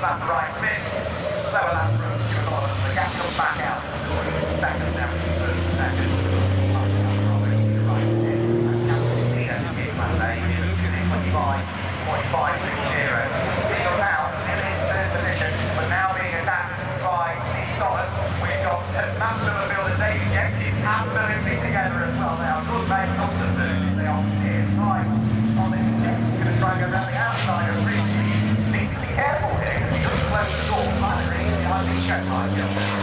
lap right fit, slower lap room, give a lot of the gap comes back out. Second now, second. Still now in third position, but now being attacked by Steve Thomas. We've got Master of Builder David Jenkins absolutely together as well now. Good mate, not the two. They are here right on this jet. Going to try and go around the outside of Ridge. Need to be careful here because he doesn't close the door. Finally, behind the check line.